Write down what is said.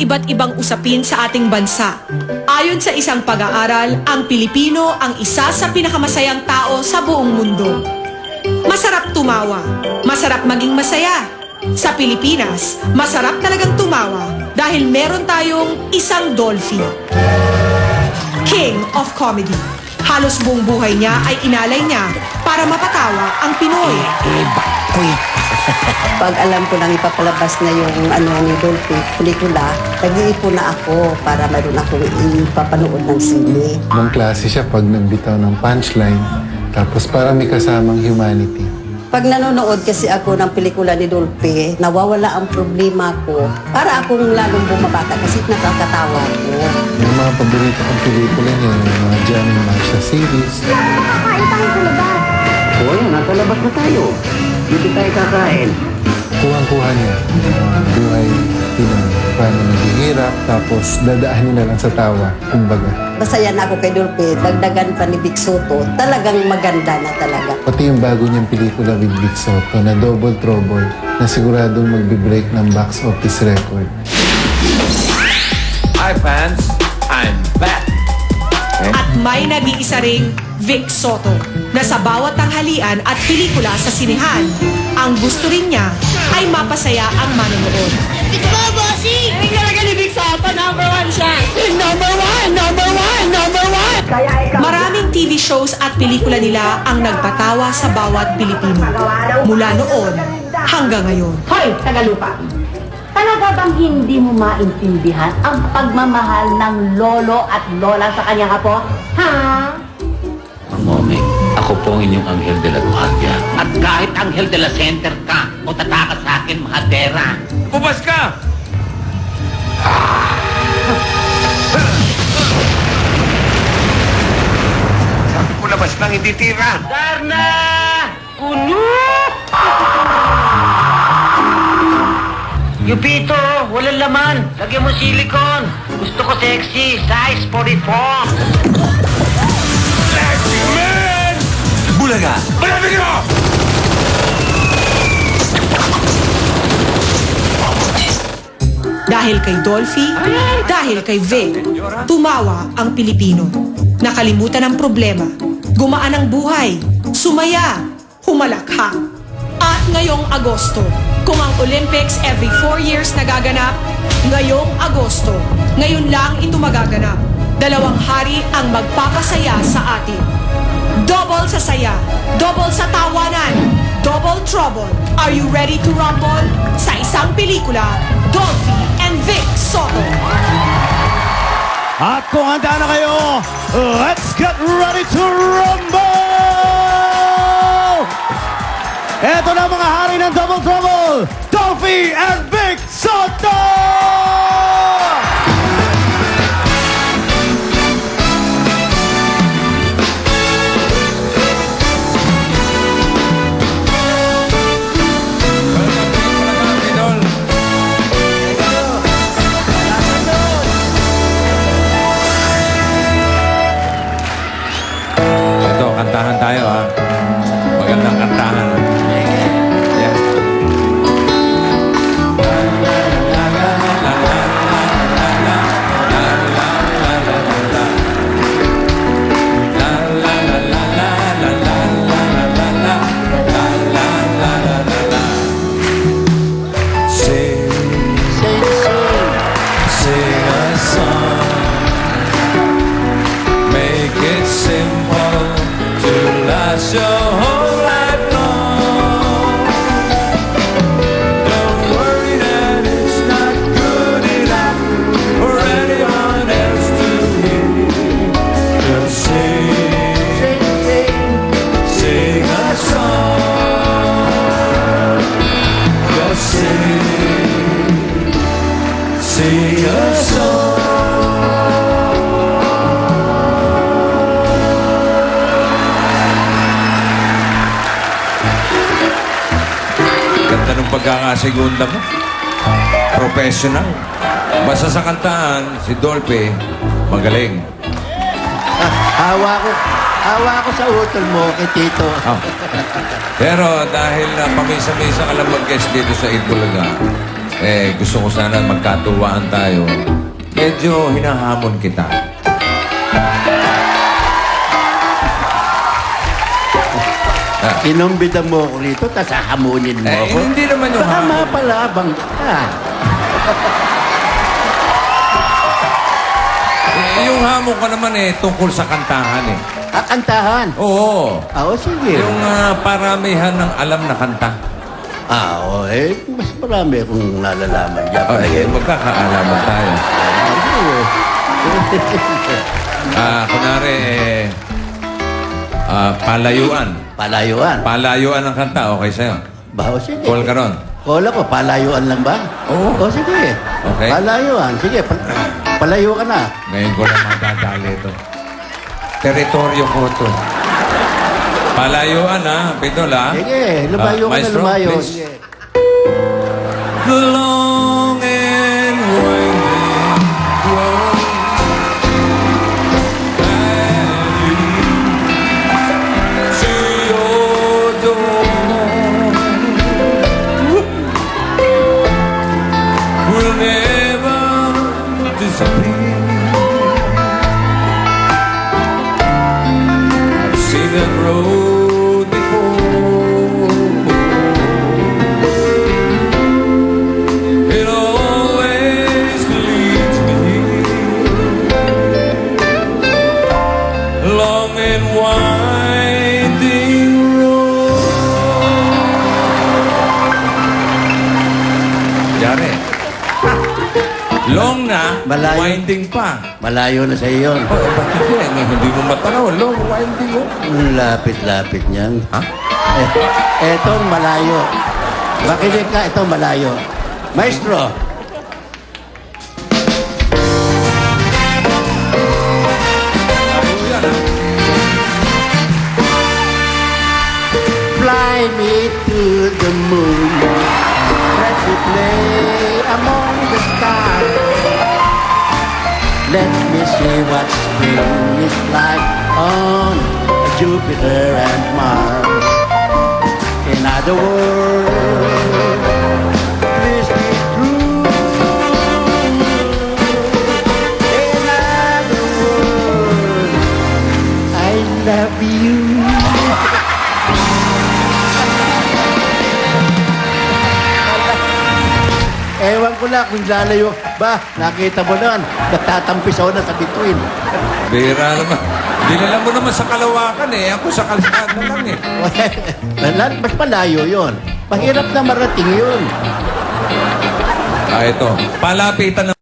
iba't ibang usapin sa ating bansa. Ayon sa isang pag-aaral, ang Pilipino ang isa sa pinakamasayang tao sa buong mundo. Masarap tumawa, masarap maging masaya. Sa Pilipinas, masarap talagang tumawa dahil meron tayong isang Dolphy. King of Comedy. Halos buong buhay niya ay inalay niya para mapatawa ang Pinoy. Pag alam ko nang ipapalabas na yung ni Dolphy, pelikula, nag-iipon na ako para mayroon akong ipapanood ng sine. Ibang klase siya pag nagbitaw ng punchline, tapos parang may kasamang humanity. Pag nanonood kasi ako ng pelikula ni Dolphy, nawawala ang problema ko para akong lalong bumabata kasi nakakatawa ko. Yung mga paborito kong pelikula niya, yung mga Johnny Marcia series. Kakain tayo sa labas. Oo, nasa labas na tayo. Dito tayo kakain. Kuhang-kuha niya yung buhay Pinoy. Paano naghihirap, tapos dadaanin na lang sa tawa, kumbaga. Masaya na ako kay Dolphy, dagdagan pa ni Vic Soto, talagang maganda na talaga. Pati yung bago niyang pelikula with Vic Soto na Double Trouble, na siguradong magbe-break ng box office record. Hi fans, I'm back. At may nag-iisa ring Vic Soto na sa bawat tanghalian at pelikula sa sinehan, ang gusto rin niya ay mapasaya ang manonood. Ito ba, bossing? Ay, talaga ni Vic Soto, number one siya. Number one! Number one! Number one! Maraming TV shows at pelikula nila ang nagpatawa sa bawat Pilipino. Mula noon hanggang ngayon. Hoy, Tagalupa! Talaga bang hindi mo maintindihan ang pagmamahal ng lolo at lola sa kanyang apo? Ha? Mami, ako po ang inyong Anghel de la Guardia. At kahit Anghel de la Center ka, o tatakas sa akin, mahadera. Bubas ka! Sabi ko labas nang hindi tira. Darna! Kuno! Yupito, walang laman. Lagyan mo silicone. Gusto ko sexy. Size 44. Bulaga! Malapit mo! Dahil kay Dolphy, dahil kay Vic, tumawa ang Pilipino. Nakalimutan ang problema, gumaan ang buhay, sumaya, humalakha. At ngayong Agosto, kung ang Olympics every 4 years nagaganap, ngayong Agosto, ngayon lang ito magaganap. Dalawang hari ang magpapasaya sa atin. Double sa saya, double sa tawanan, double trouble. Are you ready to rumble? Sa isang pelikula, Dolphy and Vic Soto. At kung handa na kayo, let's get ready to rumble! Eto na mga hari ng Double Trouble, Dolphy and Vic Soto! Ito, kantahan tayo ha. Magandang kantahan. Yeah. Sing a song. Make it simple to last your whole life long. Don't worry that it's not good enough for anyone else to hear. Just sing a song. Just sing a song. Ganda ng pagkakasegunda mo. Professional. Basta sa kantahan, si Dolphy, magaling. Hawa ko sa utol mo kay Tito. Pero dahil na pamisa-misa ka lang mag-guest dito sa Itbulaga, gusto ko sana magkatuwaan tayo. Medyo hinahamon kita. Inumbida mo ako rito, tapos hahamunin mo ako. Hindi naman yung Tama hamon. pala, bangka. Yung hamon ko naman tungkol sa kantahan Kantahan. Oo. Sige. Yung paramihan ng alam na kanta. Mas marami akong nalalaman dyan. Magkakaalaman tayo. Kunwari, palayuan. Palayuan. Palayuan ang kanta, okay sa'yo? Sige. Call ka ron. Call ako, palayuan lang ba? Oo. Sige. Okay. Palayuan. Sige, palayo ka na. Ngayon ko lang madadali ito. Teritoryo ko ito. Palayuan Pidol Sige, lumayo ka na, Maestro, lumayo. please. Sige. The long and winding road that leads to your door will never disappear. I've seen that road before. It always leads me here. Long and winding road. Yari. Long na, Malayo. winding pa. Malayo na sa iyo yun. Bakit hindi mo matanaw? Long, winding mo. Lapit-lapit niyan. Ha? Etong malayo. Makinig ka, itong malayo. Maestro. Ano yan, Fly me to the moon. Let me play among the stars. Let me see what spring is like on Jupiter and Mars. In other words, please be true. In other words, I love you. Ewan ko lang kung lalayo. Ba, nakita mo naman, nagtatampisaw na sa bituin. Bira naman. Dinala mo naman sa Kalawakan Ako sa Kalsada lang Mas malayo yon. Mahirap na marating yun. Ito. Palapitan ng